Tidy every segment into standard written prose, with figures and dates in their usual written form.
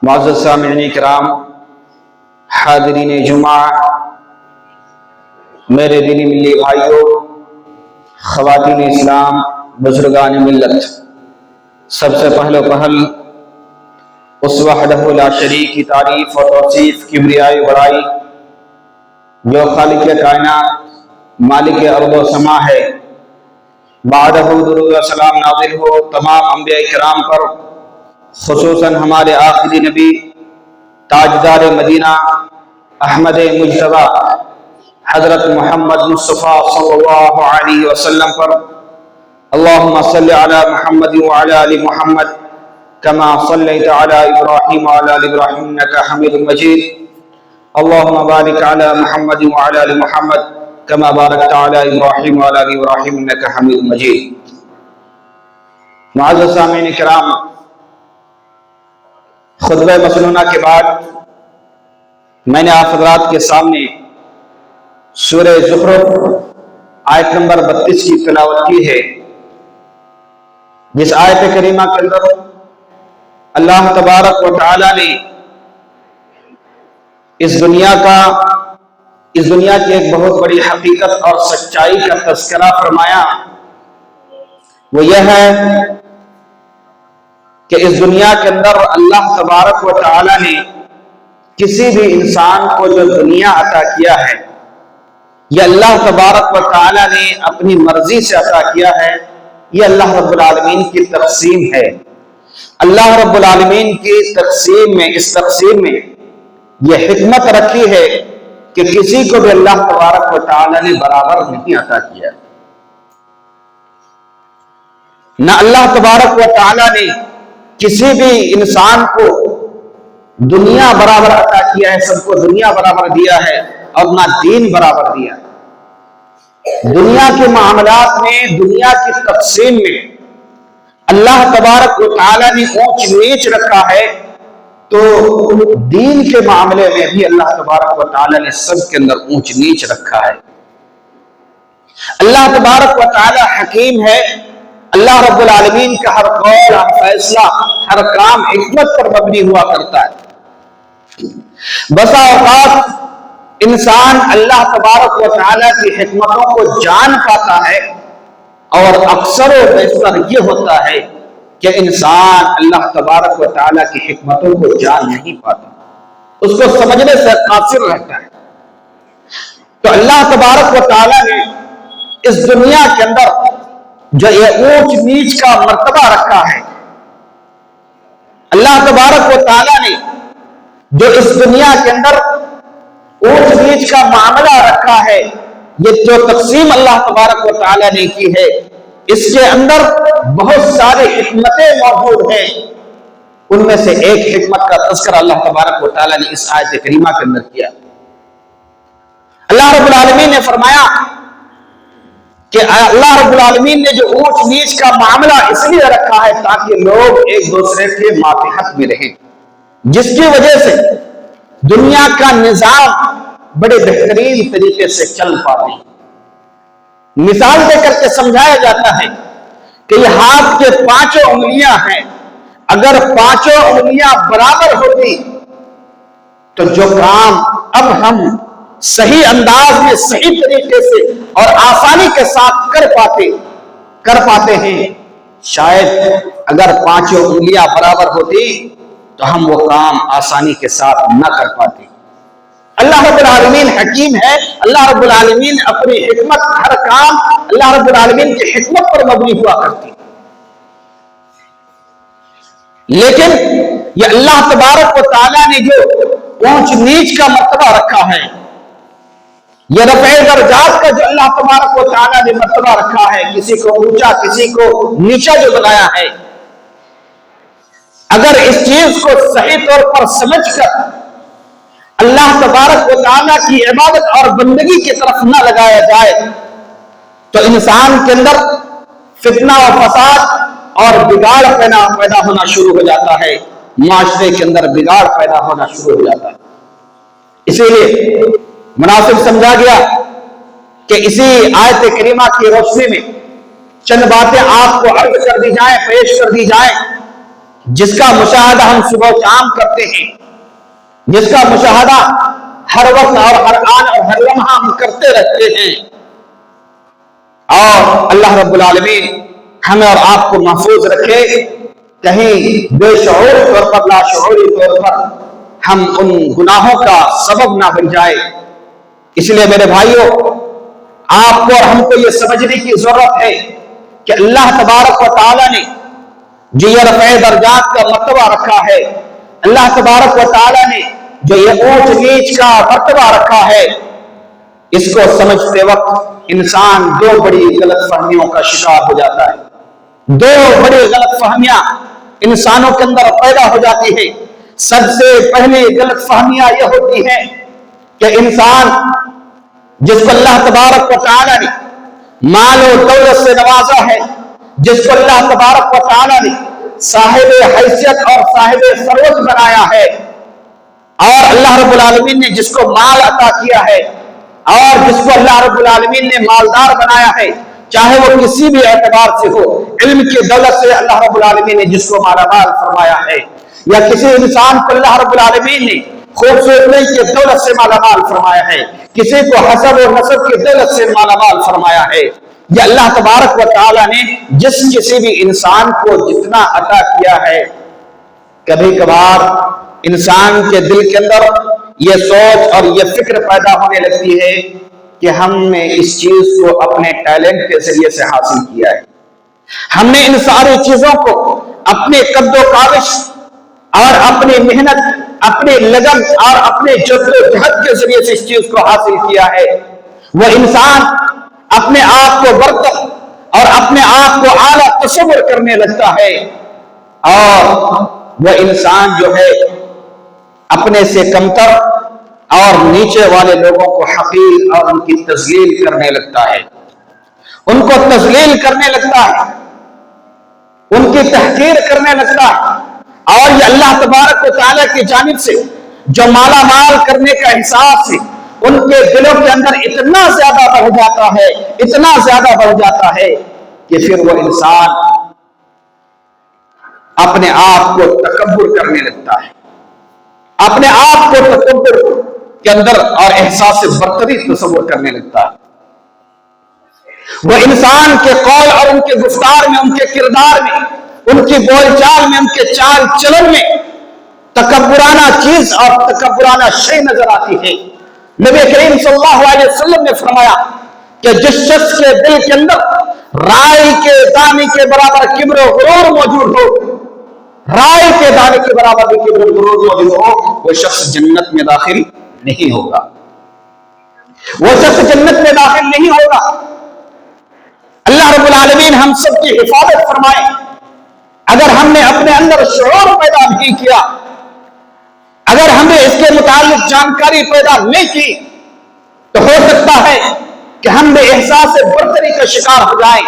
معزز سامعین کرام، حاضرین جمعہ، میرے دینی ملی بھائیوں، خواتین اسلام، بزرگان ملت، سب سے پہل اس وحدہ لا شریک کی تعریف اور توصیف، کبریائی بڑائی جو خالق کائنات، مالک ارض و سما ہے، بعدہ درود و سلام نازل ہو تمام انبیاء کرام پر، خصوصاً ہمارے آخری نبی تاجدار مدینہ احمد مجتبیٰ حضرت محمد مصطفیٰ صلی اللہ علیہ وسلم پر۔ اللہم صلی علی محمد وعلی آل محمد کما صلیت علی ابراہیم وعلی آل ابراہیم انکا حمید مجید۔ اللہم بارک علی محمد وعلی آل محمد کما بارکت علی ابراہیم وعلی آل ابراہیم انکا حمید مجید۔ معزز سامعین کرام، خطبہ مسنونہ کے بعد میں نے آپ حضرات کے سامنے سورہ زخرف آیت نمبر 32 کی تلاوت کی ہے، جس آیت کریمہ کے اندر اللہ تبارک و تعالی نے اس دنیا کی ایک بہت بڑی حقیقت اور سچائی کا تذکرہ فرمایا۔ وہ یہ ہے کہ اس دنیا کے اندر اللہ تبارک و تعالی نے کسی بھی انسان کو جو دنیا عطا کیا ہے، یہ اللہ تبارک و تعالی نے اپنی مرضی سے عطا کیا ہے، یہ اللہ رب العالمین کی تقسیم ہے۔ اللہ رب العالمین کی اس تقسیم میں یہ حکمت رکھی ہے کہ کسی کو بھی اللہ تبارک و تعالی نے برابر نہیں عطا کیا۔ نہ اللہ تبارک و تعالی نے کسی بھی انسان کو دنیا برابر عطا کیا ہے، سب کو دنیا برابر دیا ہے، اور نہ دین برابر دیا ہے۔ دنیا کے معاملات میں، دنیا کی تقسیم میں اللہ تبارک و تعالی نے اونچ نیچ رکھا ہے، تو دین کے معاملے میں بھی اللہ تبارک و تعالی نے سب کے اندر اونچ نیچ رکھا ہے۔ اللہ تبارک و تعالی حکیم ہے۔ اللہ رب العالمین کا ہر قول، ہر فیصلہ، ہر کام حکمت پر مبنی ہوا کرتا ہے۔ بسا اوقات انسان اللہ تبارک و تعالی کی حکمتوں کو جان پاتا ہے، اور اکثر و بیشتر یہ ہوتا ہے کہ انسان اللہ تبارک و تعالی کی حکمتوں کو جان نہیں پاتا، اس کو سمجھنے سے قاصر رہتا ہے۔ تو اللہ تبارک و تعالی نے اس دنیا کے اندر جو یہ اونچ نیچ کا مرتبہ رکھا ہے، اللہ تبارک و تعالی نے جو اس دنیا کے اندر اونچ نیچ کا معاملہ رکھا ہے، یہ جو تقسیم اللہ تبارک و تعالی نے کی ہے، اس کے اندر بہت ساری حکمتیں موجود ہیں۔ ان میں سے ایک حکمت کا تذکرہ اللہ تبارک و تعالی نے اس آیت کریمہ کے اندر کیا۔ اللہ رب العالمین نے فرمایا کہ اللہ رب العالمین نے جو اونچ نیچ کا معاملہ اس لیے رکھا ہے تاکہ لوگ ایک دوسرے کے ماتحت میں رہیں، جس کی وجہ سے دنیا کا نظام بڑے بہترین طریقے سے چل پاتے ہیں۔ مثال دے کر کے سمجھایا جاتا ہے کہ یہ ہاتھ کے 5 انگلیاں ہیں، اگر 5 انگلیاں برابر ہوتی تو جو کام اب ہم صحیح انداز میں، صحیح طریقے سے اور آسانی کے ساتھ کر پاتے ہیں، شاید اگر 5 انگلیاں برابر ہوتی تو ہم وہ کام آسانی کے ساتھ نہ کر پاتے۔ اللہ رب العالمین حکیم ہے۔ اللہ رب العالمین اپنی حکمت، ہر کام اللہ رب العالمین کی حکمت پر مبنی ہوا کرتی، لیکن یہ اللہ تبارک و تعالی نے جو اونچ نیچ کا مرتبہ رکھا ہے، یہ رفع درجات کا جو اللہ تبارک و تعالی نے مرتبہ رکھا ہے، کسی کو اونچا کسی کو نیچا جو بنایا ہے، اگر اس چیز کو صحیح طور پر سمجھ کر اللہ تبارک و تعالی کی عبادت اور بندگی کی طرف نہ لگایا جائے تو انسان کے اندر فتنہ و فساد اور بگاڑ پیدا ہونا شروع ہو جاتا ہے، معاشرے کے اندر بگاڑ پیدا ہونا شروع ہو جاتا ہے۔ اسی لیے مناسب سمجھا گیا کہ اسی آیت کریمہ کی روشنی میں چند باتیں آپ کو عرض کر دی جائیں، پیش کر دی جائیں جس کا مشاہدہ ہم صبح و شام کرتے ہیں، جس کا مشاہدہ ہر وقت اور ہر آن اور ہر لمحہ ہم کرتے رہتے ہیں، اور اللہ رب العالمین ہمیں اور آپ کو محفوظ رکھے، کہیں بے شعور طور پر لاشعوری طور پر ہم ان گناہوں کا سبب نہ بن جائے۔ اس لیے میرے بھائیوں، آپ کو اور ہم کو یہ سمجھنے کی ضرورت ہے کہ اللہ تبارک و تعالی نے جو یہ رفع درجات کا مرتبہ رکھا ہے، اللہ تبارک و تعالی نے جو یہ اونچ نیچ کا مرتبہ رکھا ہے، اس کو سمجھتے وقت انسان دو بڑی غلط فہمیوں کا شکار ہو جاتا ہے۔ دو بڑی غلط فہمیاں انسانوں کے اندر پیدا ہو جاتی ہے۔ سب سے پہلی غلط فہمیاں یہ ہوتی ہے کہ انسان جس کو اللہ تبارک و تعالی نے مال و دولت سے نوازا ہے، جس کو اللہ تبارک و تعالی نے صاحب حیثیت اور صاحب ثروت بنایا ہے، اور اللہ رب العالمین نے جس کو مال عطا کیا ہے، اور جس کو اللہ رب العالمین نے مالدار بنایا ہے، چاہے وہ کسی بھی اعتبار سے ہو، علم کی دولت سے اللہ رب العالمین نے جس کو مالا مال فرمایا ہے، یا کسی انسان کو اللہ رب العالمین نے خوبصورتی کی دولت سے مالا مال فرمایا ہے، کسی کو حسب و نسب کی دولت سے مالا مال فرمایا ہے، یا اللہ تبارک و تعالی نے جس کسی بھی انسان کو جتنا عطا کیا ہے، کبھی کبھار انسان کے دل کے اندر یہ سوچ اور یہ فکر پیدا ہونے لگتی ہے کہ ہم نے اس چیز کو اپنے ٹیلنٹ کے ذریعے سے حاصل کیا ہے، ہم نے ان ساری چیزوں کو اپنے قد و کاوش اور اپنی محنت، اپنی لگن اور اپنے جد و جہد کے ذریعے سے اس چیز کو حاصل کیا ہے۔ وہ انسان اپنے آپ کو برتر اور اپنے آپ کو اعلیٰ تصور کرنے لگتا ہے، اور وہ انسان جو ہے اپنے سے کمتر اور نیچے والے لوگوں کو حقیر اور ان کی تذلیل کرنے لگتا ہے، ان کو تذلیل کرنے لگتا ہے، ان کی تحقیر کرنے لگتا ہے، اور یہ اللہ تبارک و تعالیٰ کی جانب سے جو مالا مال کرنے کا احساس ہے ان کے دلوں کے اندر اتنا زیادہ بڑھ جاتا ہے، اتنا زیادہ بڑھ جاتا ہے کہ پھر وہ انسان اپنے آپ کو تکبر کرنے لگتا ہے، اپنے آپ کو تکبر کے اندر اور احساس برتری تصور کرنے لگتا ہے۔ وہ انسان کے قول اور ان کے گفتار میں، ان کے کردار میں، ان کی بول چال میں، ان کے چال چلن میں تکبرانہ چیز اور تکبرانہ شے نظر آتی ہے۔ نبی کریم صلی اللہ علیہ وسلم نے فرمایا کہ جس شخص کے دل کے اندر رائی کے دانے کے برابر کبر و غرور موجود ہو، رائی کے دانے کے برابر بھی کبر و غرور موجود ہو، وہ شخص جنت میں داخل نہیں ہوگا، وہ شخص جنت میں داخل نہیں ہوگا۔ اللہ رب العالمین ہم سب کی حفاظت فرمائے۔ اگر ہم نے اپنے اندر شعور پیدا نہیں کیا، اگر ہم نے اس کے متعلق جانکاری پیدا نہیں کی، تو ہو سکتا ہے کہ ہم بھی احساس برتری کا شکار ہو جائیں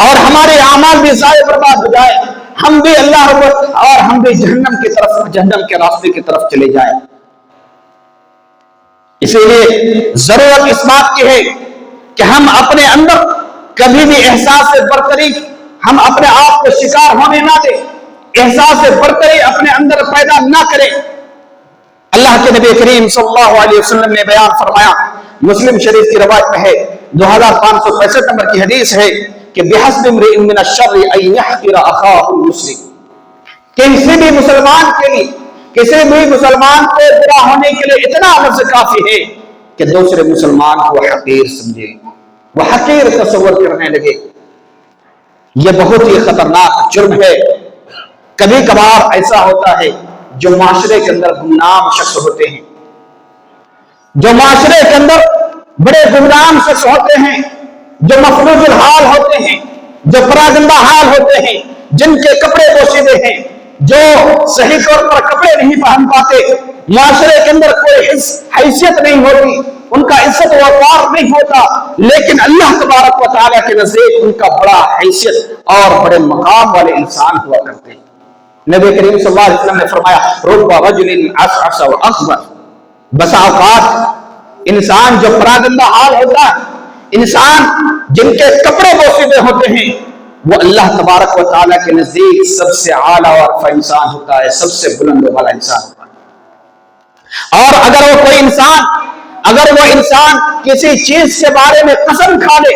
اور ہمارے اعمال بھی ضائع برباد ہو جائیں، ہم بھی اللہ رب اور ہم بھی جہنم کی طرف، جہنم کے راستے کی طرف چلے جائیں۔ اسی لیے ضرورت اس بات کی ہے کہ ہم اپنے اندر کبھی بھی احساس برتری ہم اپنے آپ کو شکار ہونے نہ دیں، احساس برتری اپنے اندر پیدا نہ کریں۔ اللہ کے نبی کریم صلی اللہ علیہ وسلم نے بیان فرمایا، مسلم شریف کی روایت میں ہے، 2565 نمبر کی حدیث ہے کہ بِحَسْبِ امْرِئٍ مِّنَ الشَّرِّ أَن يَحْقِرَ أَخَاهُ الْمُسْلِمَ، کہ کسی بھی مسلمان کے لیے، کسی بھی مسلمان کو برا ہونے کے لیے اتنا لفظ کافی ہے کہ دوسرے مسلمان کو حقیر سمجھے، وہ حقیر تصور کرنے لگے۔ یہ بہت ہی خطرناک جرم ہے۔ کبھی کبھار ایسا ہوتا ہے جو معاشرے کے اندر گمنام شخص ہوتے ہیں، جو معاشرے کے اندر بڑے گمنام شخص ہوتے ہیں، جو مفلوج الحال ہوتے ہیں، جو پراگندہ حال ہوتے ہیں، جن کے کپڑے پوشیدے ہیں، جو صحیح طور پر کپڑے نہیں پہن پاتے، معاشرے کے اندر کوئی حیثیت نہیں ہوتی، ان کا عزت و وقار نہیں ہوتا، لیکن اللہ تبارک و تعالیٰ کے نزدیک ان کا بڑا حیثیت اور بڑے مقام والے انسان ہوا کرتے ہیں۔ نبی کریم صلی اللہ علیہ وسلم نے فرمایا، رب رجل عسعس واکبر، بسا اوقات انسان جو پراگندہ حال ہوتا ہے، انسان جن کے کپڑے پوشیدے ہوتے ہیں، وہ اللہ تبارک و تعالیٰ کے نزدیک سب سے اعلیٰ اور عرفہ انسان ہوتا ہے، سب سے بلند والا انسان ہوتا ہے۔ اور اگر وہ انسان کسی چیز کے بارے میں قسم کھا لے،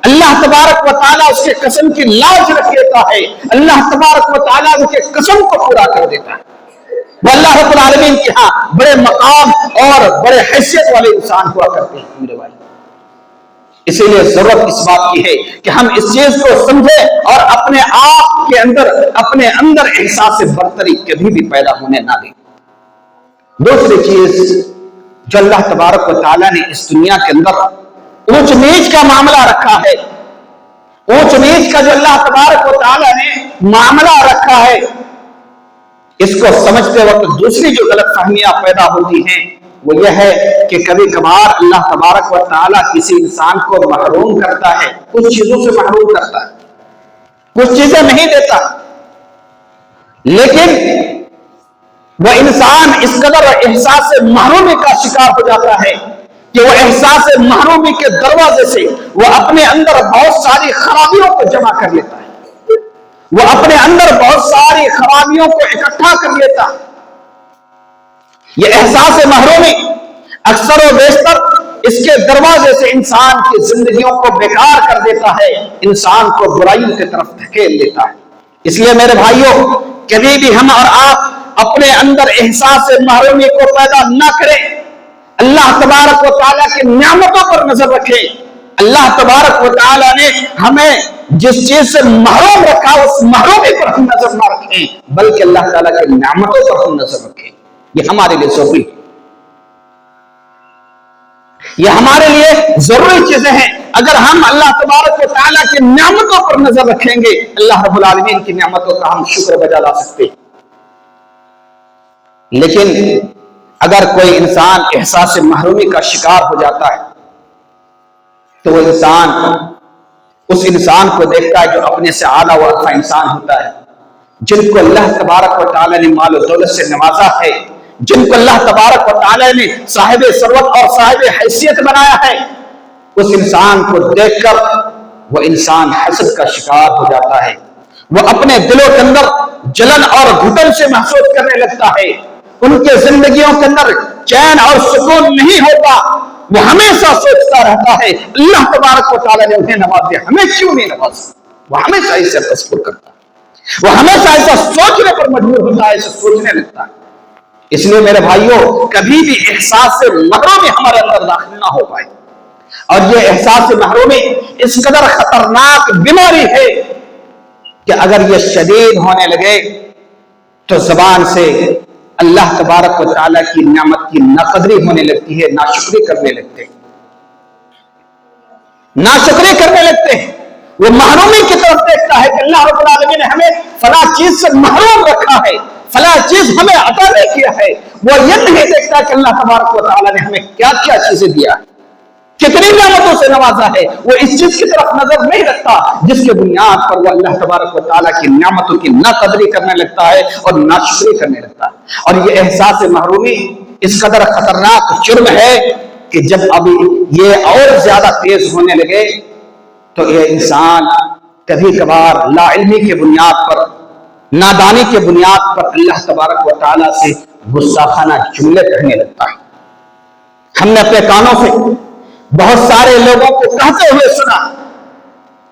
اللہ تبارک و تعالیٰ اس کے قسم کی لاج رکھ لیتا ہے، اللہ تبارک و تعالیٰ اس کے قسم کو پورا کر دیتا ہے۔ وہ اللہ رب العالمین کے ہاں بڑے مقام اور بڑے حیثیت والے انسان ہوا کرتے ہیں میرے بھائی۔ اسی لیے ضرورت اس بات کی ہے کہ ہم اس چیز کو سمجھیں اور اپنے آپ کے اندر احساس برتری کبھی بھی پیدا ہونے نہ دیں۔ دوسری چیز جو اللہ تبارک و تعالیٰ نے اس دنیا کے اندر اونچ نیچ کا معاملہ رکھا ہے، اونچ نیچ کا جو اللہ تبارک و تعالیٰ نے معاملہ رکھا ہے، اس کو سمجھتے وقت دوسری جو غلط فہمیاں پیدا ہوتی ہیں وہ یہ ہے کہ کبھی کبھار اللہ تبارک و تعالیٰ کسی انسان کو محروم کرتا ہے، کچھ چیزوں سے محروم کرتا ہے، کچھ چیزیں نہیں دیتا، لیکن وہ انسان اس قدر احساس محرومی کا شکار ہو جاتا ہے کہ وہ احساس محرومی کے دروازے سے وہ اپنے اندر بہت ساری خرابیوں کو جمع کر لیتا ہے، وہ اپنے اندر بہت ساری خرابیوں کو اکٹھا کر لیتا ہے۔ یہ احساس محرومی اکثر و بیشتر اس کے دروازے سے انسان کی زندگیوں کو بیکار کر دیتا ہے، انسان کو برائیوں کی طرف دھکیل دیتا ہے۔ اس لیے میرے بھائیوں، کبھی بھی ہم اور آپ اپنے اندر احساس محرومی کو پیدا نہ کریں، اللہ تبارک و تعالیٰ کی نعمتوں پر نظر رکھیں۔ اللہ تبارک و تعالیٰ نے ہمیں جس چیز سے محروم رکھا اس محرومی پر ہم نظر نہ رکھیں، بلکہ اللہ تعالیٰ کی نعمتوں پر ہم نظر رکھیں۔ یہ ہمارے لیے ضروری ہے، یہ ہمارے لیے ضروری چیزیں ہیں۔ اگر ہم اللہ تبارک و تعالیٰ کی نعمتوں پر نظر رکھیں گے، اللہ رب العالمین کی نعمتوں کا ہم شکر بجا لا سکتے ہیں۔ لیکن اگر کوئی انسان احساس محرومی کا شکار ہو جاتا ہے تو وہ انسان اس انسان کو دیکھتا ہے جو اپنے سے اعلیٰ و عرفہ انسان ہوتا ہے، جن کو اللہ تبارک و تعالیٰ نے مال و دولت سے نوازا ہے، جن کو اللہ تبارک و تعالیٰ نے صاحب ثروت اور صاحب حیثیت بنایا ہے، اس انسان کو دیکھ کر وہ انسان حسد کا شکار ہو جاتا ہے، وہ اپنے دلوں کے اندر جلن اور گھٹن سے محسوس کرنے لگتا ہے، ان کے زندگیوں کے اندر چین اور سکون نہیں ہوتا، وہ ہمیشہ سوچتا رہتا ہے اللہ تبارک و تعالیٰ نے انہیں نواز دیا، ہمیں کیوں نہیں نوازا؟ وہ ہمیشہ اسے تصور کرتا ہے، وہ ہمیشہ ایسا سوچنے پر مجبور ہوتا ہے، ایسا سوچنے لگتا ہے۔ اس لیے میرے بھائیوں، کبھی بھی احساس محرومی ہمارے اندر داخل نہ ہو پائے، اور یہ احساس محرومی اس قدر خطرناک بیماری ہے کہ اگر یہ شدید ہونے لگے تو زبان سے اللہ تبارک و تعالیٰ کی نعمت کی ناقدری ہونے لگتی ہے، ناشکری کرنے لگتے ہیں، ناشکری کرنے لگتے ہیں۔ وہ محرومی کی طرف دیکھتا ہے کہ اللہ رب العالمین نے ہمیں فلاں چیز سے محروم رکھا ہے، فلاں چیز ہمیں عطا نہیں کیا ہے۔ وہ یہ نہیں دیکھتا کہ اللہ تبارک و تعالیٰ نے ہمیں کیا کیا چیزیں دیا ہے، کتنی نعمتوں سے نوازا ہے، وہ اس چیز کی طرف نظر نہیں رکھتا جس کے بنیاد پر وہ اللہ تبارک و تعالیٰ کی نعمتوں کی ناقدری کرنے لگتا ہے اور ناشکری کرنے لگتا ہے۔ اور یہ احساس محرومی اس قدر خطرناک جرم ہے کہ جب ابھی یہ اور زیادہ تیز ہونے لگے تو یہ انسان کبھی کبھار لا علمی کے بنیاد پر، نادانی کے بنیاد پر اللہ تبارک و تعالیٰ سے گستاخانہ جملے کہنے لگتا ہے۔ ہم نے اپنے کانوں سے بہت سارے لوگوں کو کہتے ہوئے سنا،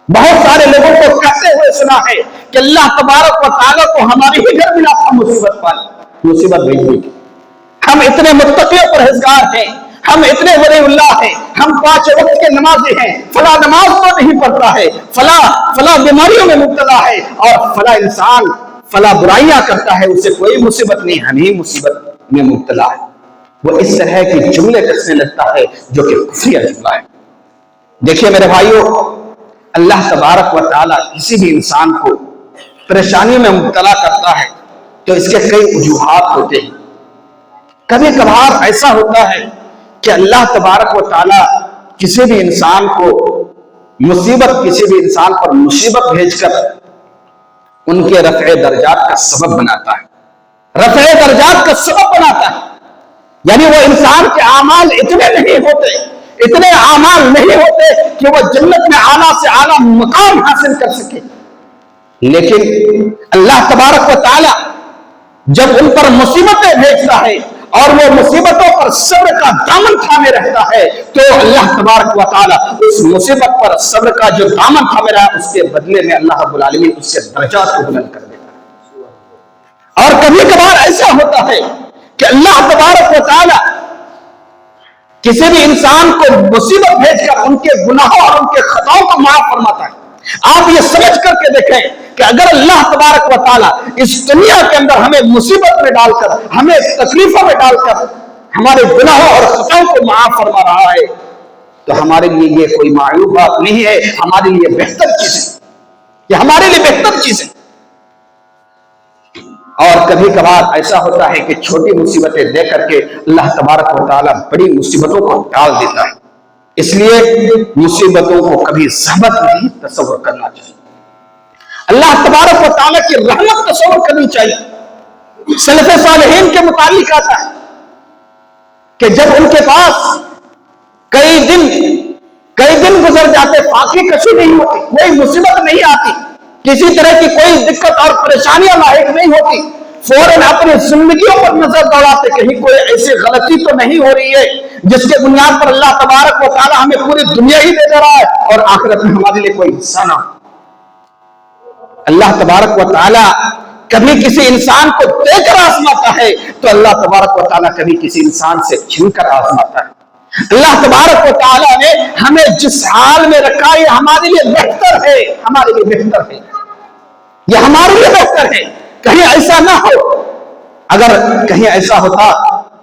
بہت سارے لوگوں کو کہتے ہوئے سنا ہے کہ اللہ تبارک و تعالیٰ کو ہماری ہی گھر ملا تھا مصیبت بھیج دی۔ ہم اتنے متقی و پرہیزگار ہیں، ہم اتنے ولی اللہ ہیں، ہم 5 وقت کے نمازی ہیں، فلاں نماز کو نہیں پڑھتا ہے، فلاں بیماریوں میں مبتلا ہے، اور فلاں انسان فلاں برائیاں کرتا ہے، اسے کوئی مصیبت نہیں، ہم ہی مصیبت میں مبتلا ہے۔ وہ اس طرح کے جملے کسنے لگتا ہے جو کہ کفریہ جملہ ہے۔ دیکھیے میرے بھائیوں، اللہ تبارک و تعالیٰ کسی بھی انسان کو پریشانی میں مبتلا کرتا ہے تو اس کے کئی وجوہات ہوتے ہیں۔ کبھی کبھار ایسا ہوتا ہے کہ اللہ تبارک و تعالیٰ کسی بھی انسان کو کسی بھی انسان پر مصیبت بھیج کر ان کے رفع درجات کا سبب بناتا ہے، رفع درجات کا سبب بناتا ہے۔ یعنی وہ انسان کے اعمال اتنے اعمال نہیں ہوتے کہ وہ جنت میں اعلیٰ سے اعلیٰ مقام حاصل کر سکے، لیکن اللہ تبارک و تعالی جب ان پر مصیبتیں بھیجتا ہے اور وہ مصیبتوں پر صبر کا دامن تھامے رہتا ہے تو اللہ تبارک و تعالی اس مصیبت پر صبر کا جو دامن تھامے رہا ہے اس کے بدلے میں اللہ رب العالمین اس کے درجات کو بلند کر دیتا ہے۔ اور کبھی کبھار ایسا ہوتا ہے کہ اللہ تبارک و تعالی کسی بھی انسان کو مصیبت بھیج کر ان کے گناہوں اور ان کے خطاؤں کو معاف فرماتا ہے۔ آپ یہ سمجھ کر کے دیکھیں کہ اگر اللہ تبارک و تعالی اس دنیا کے اندر ہمیں مصیبت میں ڈال کر، ہمیں تکلیفوں میں ڈال کر ہمارے گناہوں اور خطاؤں کو معاف فرما رہا ہے تو ہمارے لیے یہ کوئی معیوب بات نہیں ہے، ہمارے لیے بہتر چیز ہے، یہ ہمارے لیے بہتر چیز ہے۔ اور کبھی کبھار ایسا ہوتا ہے کہ چھوٹی مصیبتیں دے کر کے اللہ تبارک و تعالی بڑی مصیبتوں کو ٹال دیتا ہے۔ اس لیے مصیبتوں کو کبھی زحمت نہیں تصور کرنا چاہیے، اللہ تبارک و تعالی کی رحمت تصور کرنی چاہیے۔ سلف صالحین کے متعلق آتا ہے کہ جب ان کے پاس کئی دن گزر جاتے، فاقے کشی نہیں ہوتی، کوئی مصیبت نہیں آتی، کسی طرح کی کوئی دقت اور پریشانیاں لاحق نہیں ہوتی، فوراً اپنی زندگیوں پر نظر دوڑاتے کہیں کوئی ایسی غلطی تو نہیں ہو رہی ہے جس کے بنیاد پر اللہ تبارک و تعالی ہمیں پوری دنیا ہی دے رہا ہے اور آخرت میں ہمارے لیے کوئی حصہ نہ۔ اللہ تبارک و تعالی کبھی کسی انسان کو دے کر آزماتا ہے تو اللہ تبارک و تعالی کبھی کسی انسان سے چھین کر آزماتا ہے۔ اللہ تبارک و تعالی نے ہمیں جس حال میں رکھا ہے ہمارے لیے بہتر ہے، ہمارے لیے بہتر ہے، یہ ہمارے لیے بہتر ہے۔ کہیں ایسا نہ ہو، اگر کہیں ایسا ہوتا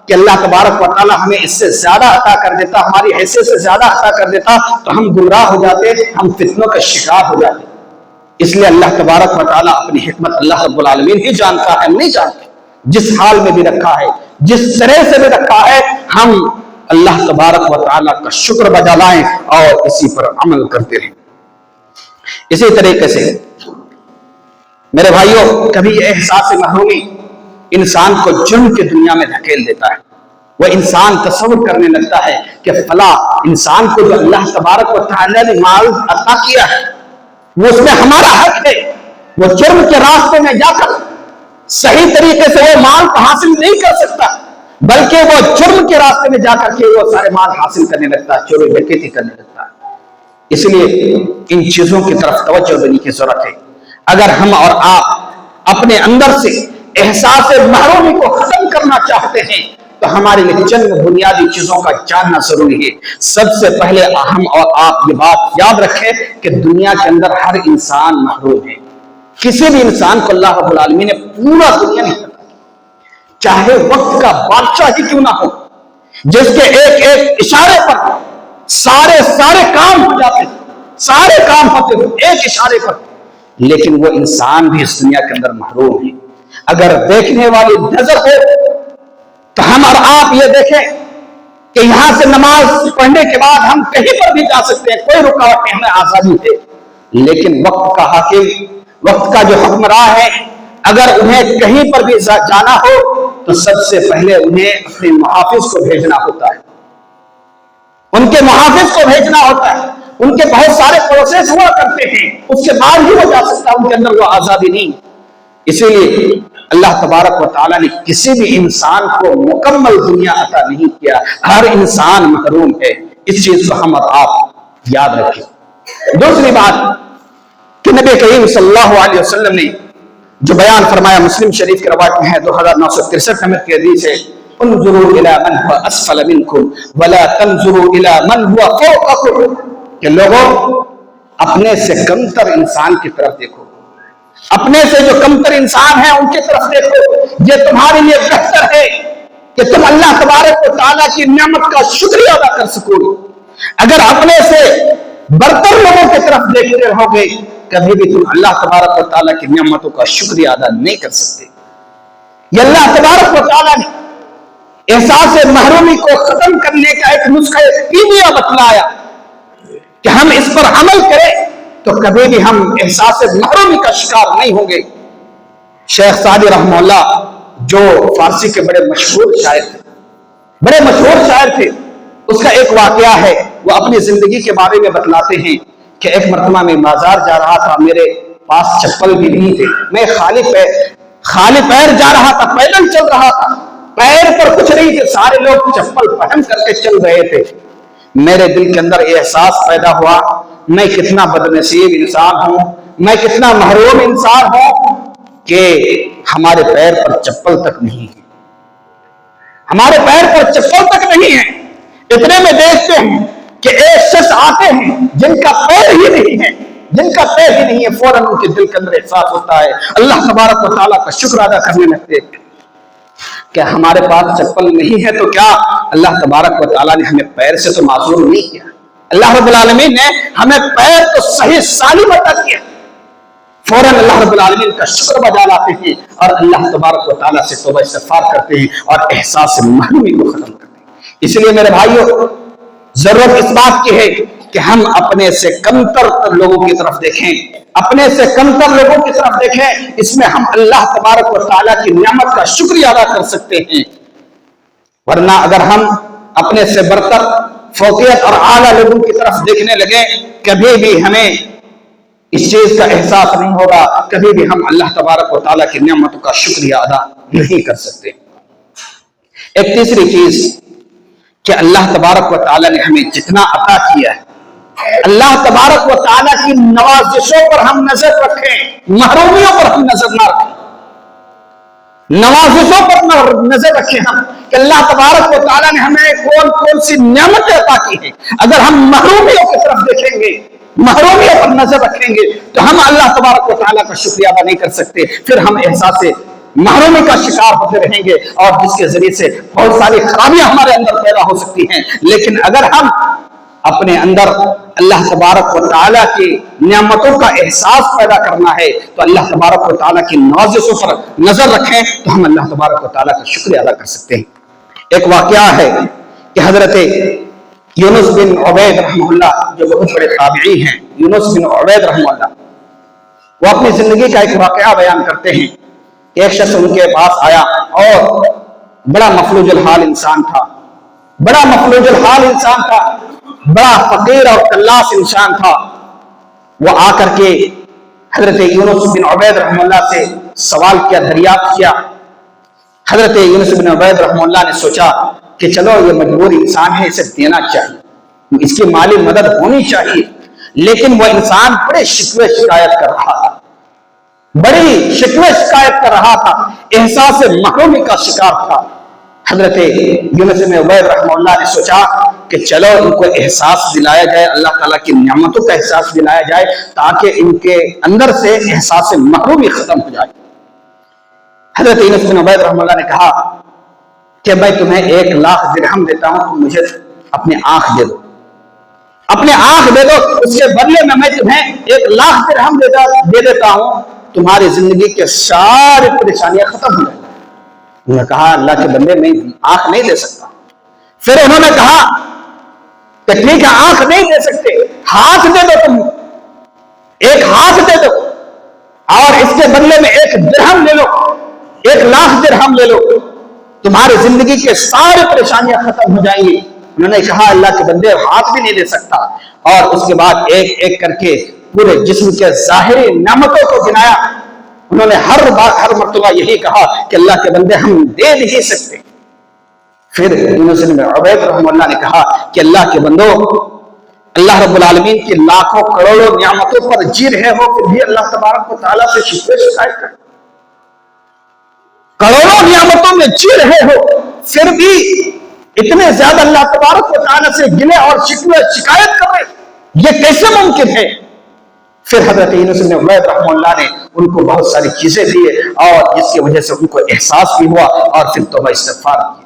کہ اللہ تبارک و تعالی ہمیں اس سے زیادہ عطا کر دیتا، ہماری حیثیت سے زیادہ عطا کر دیتا تو ہم گمراہ ہو جاتے، ہم فتنوں کا شکار ہو جاتے۔ اس لیے اللہ تبارک و تعالی اپنی حکمت اللہ رب العالمین ہی جانتا ہے، ہم نہیں جانتے۔ جس حال میں بھی رکھا ہے، جس طرح سے بھی رکھا ہے، ہم اللہ تبارک و تعالی کا شکر بجا لائیں اور اسی پر عمل کرتے رہیں۔ اسی طریقے سے میرے بھائیوں، کبھی یہ احساس محرومی انسان کو جرم کی دنیا میں دھکیل دیتا ہے۔ وہ انسان تصور کرنے لگتا ہے کہ فلاں انسان کو جو اللہ تبارک و تعالی نے مال عطا کیا ہے وہ اس میں ہمارا حق ہے، وہ جرم کے راستے میں جا کر صحیح طریقے سے وہ مال کو حاصل نہیں کر سکتا، بلکہ وہ جرم کے راستے میں جا کر کے وہ سارے مال حاصل کرنے لگتا ہے، چوری ڈکیتی کرنے لگتا ہے۔ اس لیے ان چیزوں کی طرف توجہ دینے کی ضرورت ہے۔ اگر ہم اور آپ اپنے اندر سے احساس محرومی کو ختم کرنا چاہتے ہیں تو ہمارے لیے چند بنیادی چیزوں کا جاننا ضروری ہے۔ سب سے پہلے ہم اور آپ یہ بات یاد رکھیں کہ دنیا کے اندر ہر انسان محروم ہے۔ کسی بھی انسان کو اللہ رب العالمین نے پورا دنیا نہیں بتایا، چاہے وقت کا بادشاہ ہی کیوں نہ ہو، جس کے ایک ایک اشارے پر سارے کام ہو جاتے، سارے کام ہوتے ایک اشارے پر، لیکن وہ انسان بھی اس دنیا کے اندر محروم ہے۔ اگر دیکھنے والی نظر ہو تو ہم اور آپ یہ دیکھیں کہ یہاں سے نماز پڑھنے کے بعد ہم کہیں پر بھی جا سکتے ہیں، کوئی رکاوٹ نہیں، ہمیں آزادی ہے۔ لیکن وقت کا حاکم، وقت کا جو حکمراں ہے، اگر انہیں کہیں پر بھی جانا ہو تو سب سے پہلے انہیں اپنے محافظ کو بھیجنا ہوتا ہے، ان کے محافظ کو بھیجنا ہوتا ہے، ان کے بہت سارے پروسیس ہوا کرتے ہیں، اس کے بعد ہی وہ جا سکتا، ان کے اندر وہ آزادی نہیں۔ اسی لیے اللہ تبارک و تعالیٰ نے کسی بھی انسان کو مکمل دنیا عطا نہیں کیا، ہر انسان محروم ہے۔ اس چیز کو ہم اور آپ یاد رکھیں۔ دوسری بات کہ نبی کریم صلی اللہ علیہ وسلم نے جو بیان فرمایا، مسلم شریف کی روایت میں ہے، 2963 نمبر کی حدیث ہے، انظروا الى من هو اسفل منكم ولا تنظروا الى من هو فوقكم، کہ لوگوں اپنے سے کمتر انسان کی طرف دیکھو، اپنے سے جو کمتر انسان ہیں ان کی طرف دیکھو، یہ تمہارے لیے بہتر ہے کہ تم اللہ تبارک و تعالیٰ کی نعمت کا شکریہ ادا کر سکو گے۔ اگر اپنے سے برتر لوگوں کی طرف دیکھتے رہو گے کبھی بھی تم اللہ تبارک و تعالیٰ کی نعمتوں کا شکریہ ادا نہیں کر سکتے۔ یہ اللہ تبارک و تعالیٰ نے احساس محرومی کو ختم کرنے کا ایک نسخہ کیمیا بتلایا کہ ہم اس پر عمل کریں تو کبھی بھی ہم احساس محرومی کا شکار نہیں ہوں گے۔ شیخ سعدی رحمہ اللہ جو فارسی کے بڑے مشہور شاعر تھے، اس کا ایک واقعہ ہے، وہ اپنی زندگی کے بارے میں بتلاتے ہیں کہ ایک مرتبہ میں بازار جا رہا تھا، میرے پاس چپل بھی نہیں تھے، میں خالی پیر جا رہا تھا، پیدل چل رہا تھا، پیر پر کچھ نہیں تھے، سارے لوگ چپل پہن کر کے چل رہے تھے۔ میرے دل کے اندر یہ احساس پیدا ہوا، میں کتنا بدنصیب انسان ہوں، میں کتنا محروم انسان ہوں کہ ہمارے پیر پر چپل تک نہیں ہے، ہمارے پیر پر چپل تک نہیں ہے۔ اتنے میں دیکھتے ہیں کہ ایک شخص آتے ہیں جن کا پیر ہی نہیں ہے، جن کا پیر ہی نہیں ہے، فوراً ان کے دل کے اندر احساس ہوتا ہے، اللہ تبارک و تعالیٰ کا شکر ادا کرنے لگتے ہیں کہ ہمارے پاس چپل نہیں ہے تو کیا، اللہ تبارک و تعالیٰ نے ہمیں پیر سے تو معذور نہیں کیا، اللہ رب العالمین نے ہمیں پیر تو صحیح سالم عطا کیا۔ فوراً اللہ رب العالمین کا شکر بجا لاتے ہیں اور اللہ تبارک و تعالیٰ سے توبہ استغفار کرتے ہیں اور احساس محرومی کو ختم کرتے ہیں۔ اس لیے میرے بھائیوں، ضرورت اس بات کی ہے کہ ہم اپنے سے کمتر لوگوں کی طرف دیکھیں، اپنے سے کمتر لوگوں کی طرف دیکھیں، اس میں ہم اللہ تبارک و تعالیٰ کی نعمت کا شکریہ ادا کر سکتے ہیں۔ ورنہ اگر ہم اپنے سے برتر، فوقیت اور اعلیٰ لوگوں کی طرف دیکھنے لگے، کبھی بھی ہمیں اس چیز کا احساس نہیں ہوگا، کبھی بھی ہم اللہ تبارک و تعالیٰ کی نعمتوں کا شکریہ ادا نہیں کر سکتے۔ ایک تیسری چیز کہ اللہ تبارک و تعالیٰ نے ہمیں جتنا عطا کیا ہے، اللہ تبارک و تعالیٰ کی نوازشوں پر ہم نظر رکھیں، محرومیوں پر ہم نظر نہ رکھیں، نوازشوں پر نظر رکھیں ہم کہ اللہ تبارک و تعالیٰ نے ہمیں کون کون سی نعمتیں عطا کی ہیں۔ اگر ہم محرومیوں کی طرف دیکھیں گے، محرومیوں پر نظر رکھیں گے تو ہم اللہ تبارک و تعالیٰ کا شکریہ ادا نہیں کر سکتے، پھر ہم احساس محرومی کا شکار ہوتے رہیں گے اور جس کے ذریعے سے بہت ساری خرابیاں ہمارے اندر پیدا ہو سکتی ہیں۔ لیکن اگر ہم اپنے اندر اللہ تبارک و تعالیٰ کی نعمتوں کا احساس پیدا کرنا ہے تو اللہ تبارک و تعالیٰ کی نوازشوں پر نظر رکھیں تو ہم اللہ تبارک و تعالیٰ کا شکریہ ادا کر سکتے ہیں۔ ایک واقعہ ہے کہ حضرت یونس بن عبید رحمہ اللہ، جو بہت بڑے تابعی ہیں، یونس بن عبید رحمہ اللہ، وہ اپنی زندگی کا ایک واقعہ بیان کرتے ہیں۔ ایک شخص ان کے پاس آیا اور بڑا مفلوج الحال انسان تھا، بڑا مفلوج الحال انسان تھا، بڑا فقیر اور کلاس انسان تھا۔ وہ آ کر کے حضرت یونس بن عبید رحمہ اللہ سے سوال کیا، دریافت کیا۔ حضرت یونس بن عبید رحمہ اللہ نے سوچا کہ چلو یہ مجبور انسان ہے، اسے دینا چاہیے، اس کی مالی مدد ہونی چاہیے۔ لیکن وہ انسان بڑے شکوے شکایت کر رہا تھا، بڑی شکوے شکایت کر رہا تھا، احساس محرومی کا شکار تھا۔ حضرت یونس بن عبید رحمہ اللہ نے سوچا کہ چلو ان کو احساس دلایا جائے، اللہ تعالیٰ کی نعمتوں کا احساس دلایا جائے تاکہ ان کے اندر سے احساس محرومی ختم ہو جائے۔ حضرت یونس بن عبید رحمہ اللہ نے کہا کہ میں تمہیں 1,00,000 درہم دیتا ہوں، تم مجھے اپنے آنکھ دے دو، اپنے آنکھ دے دو، اس کے بدلے میں تمہیں 1,00,000 درہم دے دیتا ہوں، تمہاری زندگی کے ساری پریشانیاں ختم ہو جائیں۔ انہوں نے کہا اللہ کے بندے میں آنکھ نہیں دے سکتا۔ پھر انہوں نے کہا کہ ٹھیک ہے آنکھ نہیں دے سکتے، ہاتھ دے دو، تم ایک ہاتھ دے دو اور اس کے بدلے میں 1 درہم لے لو، 1,00,000 درہم لے لو، تمہاری زندگی کے ساری پریشانیاں ختم ہو جائیں گی۔ انہوں نے کہا اللہ کے بندے ہاتھ بھی نہیں دے سکتا، اور اس کے بعد ایک ایک کر کے پورے جسم کے ظاہری نعمتوں کو گنایا۔ انہوں نے ہر مرتبہ یہی کہا کہ اللہ کے بندے ہم دے نہیں سکتے۔ پھر یونس بن عبید رحمہ اللہ نے کہا کہ اللہ کے بندو، اللہ رب العالمین کی لاکھوں کروڑوں نعمتوں پر جی رہے ہو، پھر بھی اللہ تبارک و تعالیٰ سے شکوے شکایت کرو، کروڑوں نعمتوں میں جی رہے ہو پھر بھی اتنے زیادہ اللہ تبارک و تعالیٰ سے گلے اور شکوے شکایت کر رہے، یہ کیسے ممکن ہے؟ پھر حضرت یونس بن عبید رحمہ اللہ نے ان کو بہت ساری چیزیں دیے اور جس کی وجہ سے ان کو احساس بھی ہوا اور پھر توبہ استغفار کی۔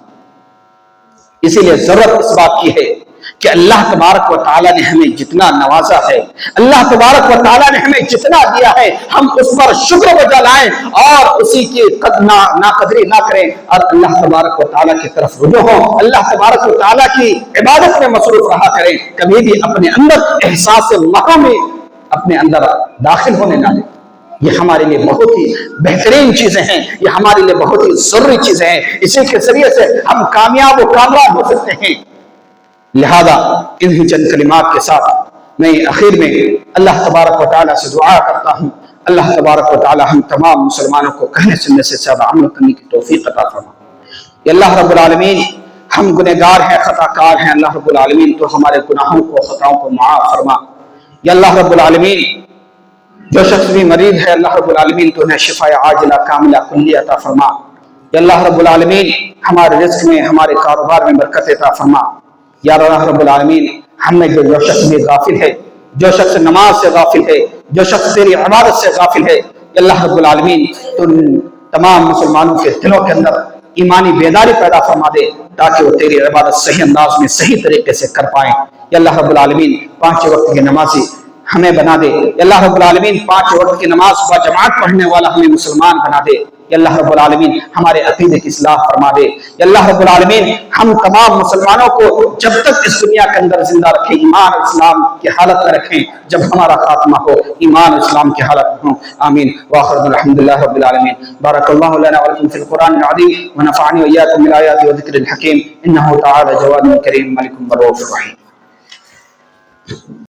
اسی لیے ضرورت اس بات کی ہے کہ اللہ تبارک و تعالیٰ نے ہمیں جتنا نوازا ہے، اللہ تبارک و تعالیٰ نے ہمیں جتنا دیا ہے، ہم اس پر شکر بجا لائیں اور اسی کی ناقدری نہ کریں اور اللہ تبارک و تعالیٰ کی طرف رجوع ہوں، اللہ تبارک و تعالیٰ کی عبادت میں مصروف رہا کریں، کبھی بھی اپنے اندر احساس محرومی اپنے اندر داخل ہونے نہ دیں۔ یہ ہمارے لیے بہت ہی بہترین چیزیں ہیں، یہ ہمارے لیے بہت ہی ضروری چیزیں ہیں، اسی کے ذریعے سے ہم کامیاب و کامیاب ہو سکتے ہیں۔ لہذا انہی چند کلمات کے ساتھ میں آخر میں اللہ تبارک و تعالیٰ سے دعا کرتا ہوں، اللہ تبارک و تعالی ہم تمام مسلمانوں کو کہنے سننے سے زیادہ عمل کرنے کی توفیق عطا فرما۔ یا اللہ رب العالمین ہم گنہگار ہیں، خطا کار ہیں، اللہ رب العالمین تو ہمارے گناہوں کو خطاؤں کو معاف فرما۔ یا اللہ رب العالمین جو شخص بھی مریض ہے اللہ رب العالمین تو انہیں شفا عاجلہ کاملہ کلی عطا فرما۔ یا اللہ رب العالمین ہمارے رزق میں، ہمارے کاروبار میں برکت عطا فرما۔ یا اللہ رب العالمین ہم میں جو شخص بھی غافل ہے، جو شخص نماز سے غافل ہے، جو شخص تیری عبادت سے غافل ہے، یا اللہ رب العالمین تو تمام مسلمانوں کے دلوں کے اندر ایمانی بیداری پیدا فرما دے تاکہ وہ تیری عبادت صحیح انداز میں صحیح طریقے سے کر پائیں۔ یا اللہ رب العالمین 5 وقت کی نمازی ہمیں بنا دے۔ یا اللہ رب العالمین 5 وقت کی نماز با جماعت پڑھنے والا ہمیں مسلمان بنا دے۔ یا اللہ رب العالمین ہمارے عقیدے کی اصلاح فرما دے۔ یا اللہ رب العالمین ہم تمام مسلمانوں کو جب تک اس دنیا کے اندر زندہ رکھیں ایمان اور اسلام کی حالت میں رکھیں، جب ہمارا خاتمہ ہو ایمان اور اسلام کی حالت میں ہو۔ آمین وآخر الحمدللہ رب العالمین۔ بارک اللہ لنا ولکم فی القرآن العظیم ونفعنی وإیاکم بالآیات والذکر الحکیم، انہ تعالی جواد کریم ملک رؤوف رحیم۔